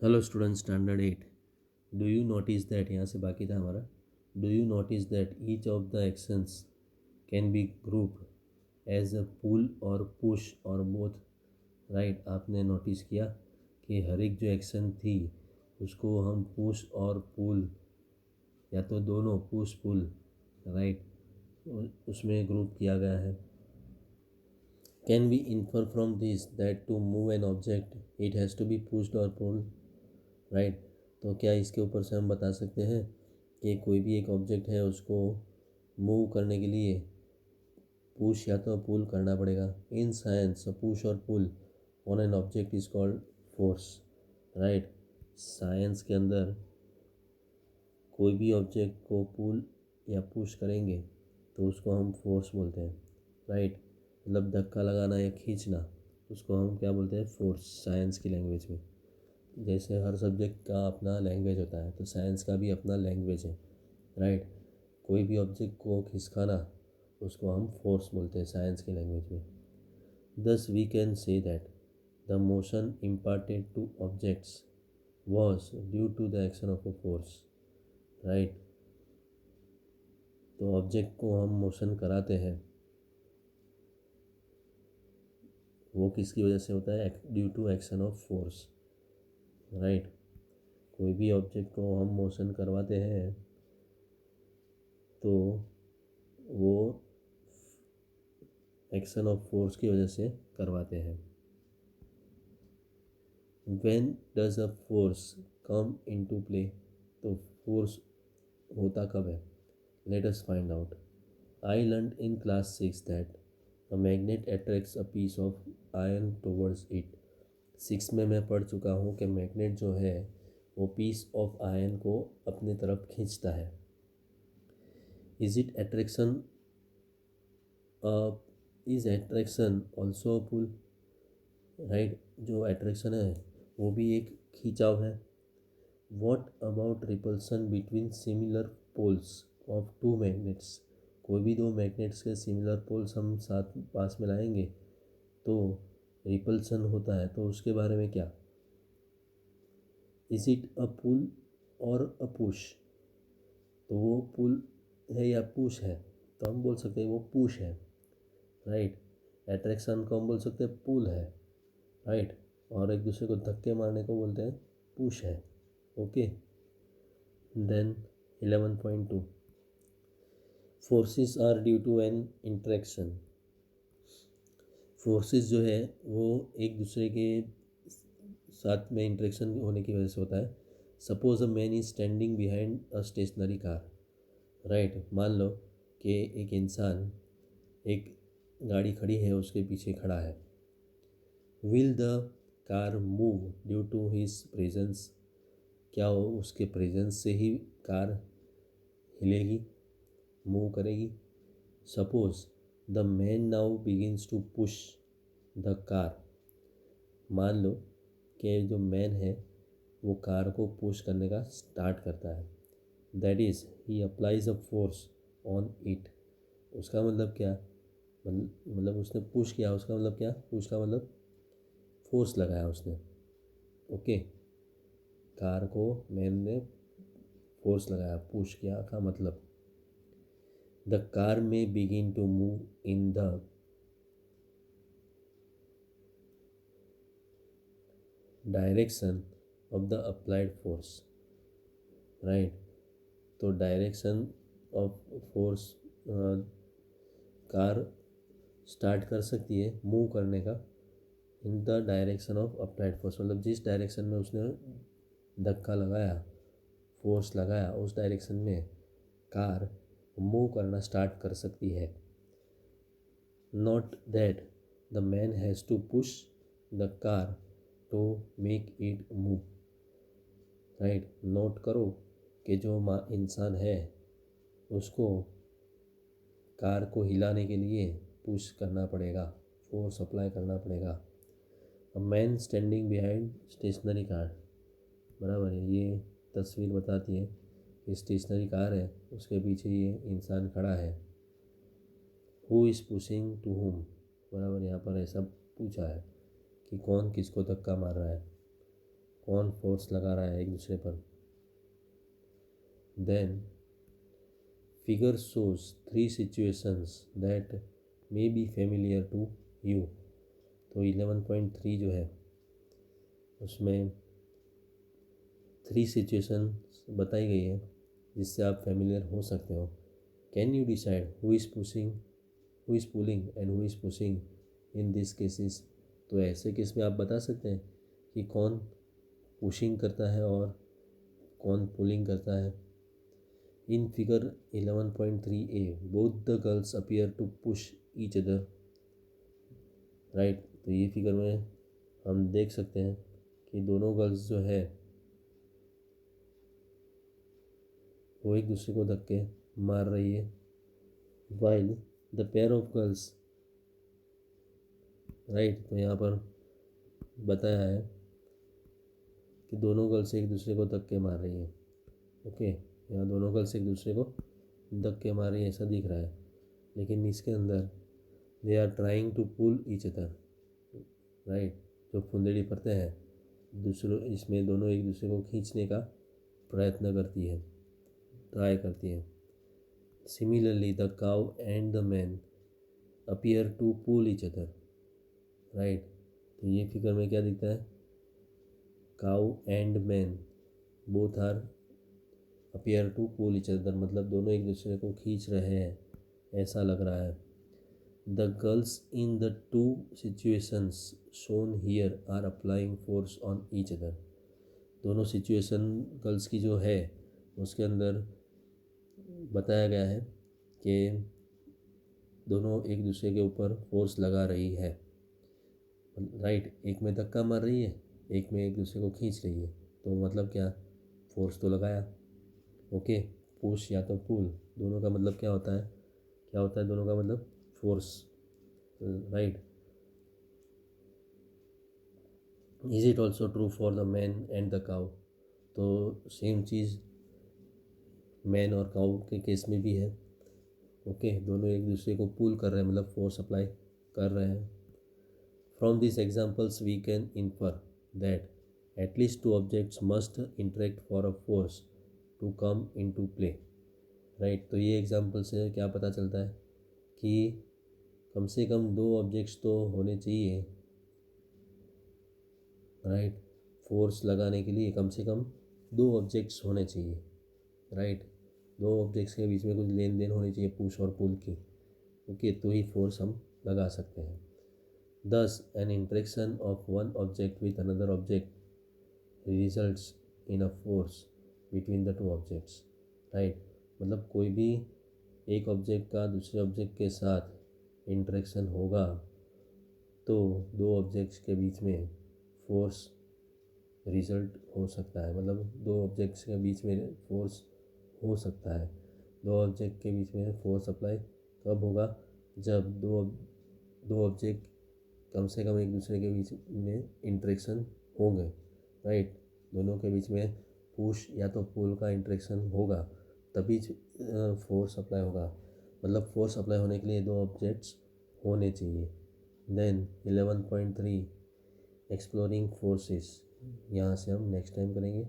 Hello student standard 8। Do you notice that, यहाँ से बाकी था हमारा, do you notice that each of the actions can be group as a pull और push और both. Right, आपने नोटिस किया कि हर एक जो एक्शन थी उसको हम पुश और पुल, या तो दोनों पुश पुल, राइट, उसमें ग्रुप किया गया है। Can we infer from this that to move an object it has to be pushed और पुल्ड। राइट, तो क्या इसके ऊपर से हम बता सकते हैं कि कोई भी एक ऑब्जेक्ट है उसको मूव करने के लिए पुश या तो पुल करना पड़ेगा। इन साइंस पुश और pull on an object is called force. Right, science के अंदर कोई भी ऑब्जेक्ट को पुल या पुश करेंगे तो उसको हम फोर्स बोलते हैं। राइट, मतलब धक्का लगाना या खींचना, उसको हम क्या बोलते हैं, फोर्स, साइंस की लैंग्वेज में। जैसे हर सब्जेक्ट का अपना लैंग्वेज होता है, तो साइंस का भी अपना लैंग्वेज है। राइट, कोई भी ऑब्जेक्ट को खिसकाना उसको हम फोर्स बोलते हैं साइंस की लैंग्वेज में। Thus we can say that the motion imparted to objects was due to the action of a force. Right, तो ऑब्जेक्ट को हम मोशन कराते हैं, वो किसकी वजह से होता है, due to action of force. Right, कोई भी ऑब्जेक्ट को हम मोशन करवाते हैं तो वो एक्शन ऑफ फोर्स की वजह से करवाते हैं। When does a force come into play, तो फोर्स होता कब है, let us find out. I learn in class 6 that a magnet attracts a piece of iron towards it. 6 में मैं पढ़ चुका हूँ कि मैग्नेट जो है वो पीस ऑफ आयरन को अपने तरफ खींचता है। Is it attraction, is attraction also pull. Right, जो अट्रैक्शन है वो भी एक खींचाव है। What about repulsion between similar poles of two magnets. कोई भी दो मैग्नेट्स के सिमिलर पोल्स हम साथ पास में लाएंगे तो रिपल्सन होता है, तो उसके बारे में क्या। इज इट अ पुल और अ पुश, तो वो पुल है या पुश है, तो हम बोल सकते हैं वो पुश है। राइट, अट्रैक्शन को हम बोल सकते हैं पुल है। राइट, और एक दूसरे को धक्के मारने को बोलते हैं पुश है। Okay, then 11.2 forces are due to an interaction. Forces जो है वो एक दूसरे के साथ में इंटरेक्शन होने की वजह से होता है। Suppose a man is standing behind a stationary car. Right, मान लो कि एक इंसान एक गाड़ी खड़ी है उसके पीछे खड़ा है। Will the car move due to his presence, क्या वो उसके प्रेजेंस से ही कार हिलेगी, मूव करेगी। Suppose the man now begins to push the car, मान लो कि जो मैन है वो कार को पुश करने का स्टार्ट करता है। That is he applies a force on it. उसका मतलब क्या, मतलब उसने पुश किया, उसका मतलब क्या, पुश का मतलब फोर्स लगाया उसने। ओके, कार को मैन ने फोर्स लगाया, पुश किया का मतलब। द कार में begin to move in the direction of the applied force. Right, तो direction of force, car start कर सकती है मूव करने का in the direction of applied force, मतलब जिस डायरेक्शन में उसने धक्का लगाया, फोर्स लगाया, उस डायरेक्शन में कार मूव करना स्टार्ट कर सकती है। Not that the man has to push the car to make it move. Right, note करो कि जो इंसान है उसको कार को हिलाने के लिए पुश करना पड़ेगा, फोर्स अप्लाई करना पड़ेगा। A man standing behind stationary car, बराबर है, ये तस्वीर बताती है कि स्टेशनरी कार है, उसके पीछे ये इंसान खड़ा है। Who is pushing to whom, बराबर यहाँ पर ऐसा पूछा है कि कौन किसको धक्का मार रहा है। कौन फोर्स लगा रहा है एक दूसरे पर। Then figure shows 3 situations that may be familiar to you. तो 11.3 जो है उसमें 3 सिचुएशन बताई गई है जिससे आप फेमिलियर हो सकते हो। Can you decide who is pulling and who is pushing in this cases. तो ऐसे केस में आप बता सकते हैं कि कौन पुशिंग करता है और कौन पुलिंग करता है। In figure 11.3a both the girls appear to push each other, right. तो ये फिगर में हम देख सकते हैं कि दोनों गर्ल्स जो है वो एक दूसरे को धक्के मार रही है। While the pair of girls, right. तो यहाँ पर बताया है कि दोनों गर्ल्स एक दूसरे को धक्के मार रही हैं। ओके, यहाँ दोनों गर्ल्स एक दूसरे को धक्के मार रही है ऐसा दिख रहा है, लेकिन इसके अंदर they are trying to pull each other, right. जो फुंदेड़ी पड़ते हैं दूसरों, इसमें दोनों एक दूसरे को खींचने का प्रयत्न करती है, ट्राई करती है। Similarly the cow and the man appear to pull each other, right. तो ये फिगर में क्या दिखता है, cow and man both are appear to pull each other, मतलब दोनों एक दूसरे को खींच रहे हैं ऐसा लग रहा है। The girls in the 2 situations shown here are applying force on each other. दोनों सिचुएशन गर्ल्स की जो है उसके अंदर बताया गया है कि दोनों एक दूसरे के ऊपर फोर्स लगा रही है, राइट। एक में धक्का मार रही है, एक में एक दूसरे को खींच रही है। तो मतलब क्या, फोर्स तो लगाया। ओके, पुश या तो पुल, दोनों का मतलब क्या होता है, दोनों का मतलब force, right. Is it also true for the man and the cow. तो सेम चीज़ मैन और काउ के केस में भी है। ओके, दोनों एक दूसरे को पुल कर रहे हैं, मतलब फोर्स अप्लाई कर रहे हैं। From this examples we can infer that at least 2 objects must interact for a force to come into play, right. तो ये एग्जाम्पल से क्या पता चलता है कि कम से कम 2 ऑब्जेक्ट्स तो होने चाहिए, राइट। फोर्स लगाने के लिए कम से कम 2 ऑब्जेक्ट्स होने चाहिए, राइट। 2 ऑब्जेक्ट्स के बीच में कुछ लेन देन होनी चाहिए, पुश और पुल की। ओके, तो ही फोर्स हम लगा सकते हैं। दस N interaction of one object with another object results in a force between the 2 objects, right. मतलब कोई भी एक ऑब्जेक्ट का दूसरे ऑब्जेक्ट के साथ इंटरेक्शन होगा तो 2 ऑब्जेक्ट्स के बीच में फोर्स रिजल्ट हो सकता है, मतलब 2 ऑब्जेक्ट्स के बीच में फोर्स हो सकता है। 2 ऑब्जेक्ट के बीच में फोर्स अप्लाई कब होगा, जब दो ऑब्जेक्ट कम से कम एक दूसरे के बीच में इंटरेक्शन होंगे, राइट। दोनों के बीच में पुश या तो पुल का इंटरेक्शन होगा तभी फोर्स अप्लाई होगा, मतलब फोर्स अप्लाई होने के लिए 2 ऑब्जेक्ट्स होने चाहिए। देन 11.3 एक्सप्लोरिंग फोर्सेस, यहाँ से हम नेक्स्ट टाइम करेंगे।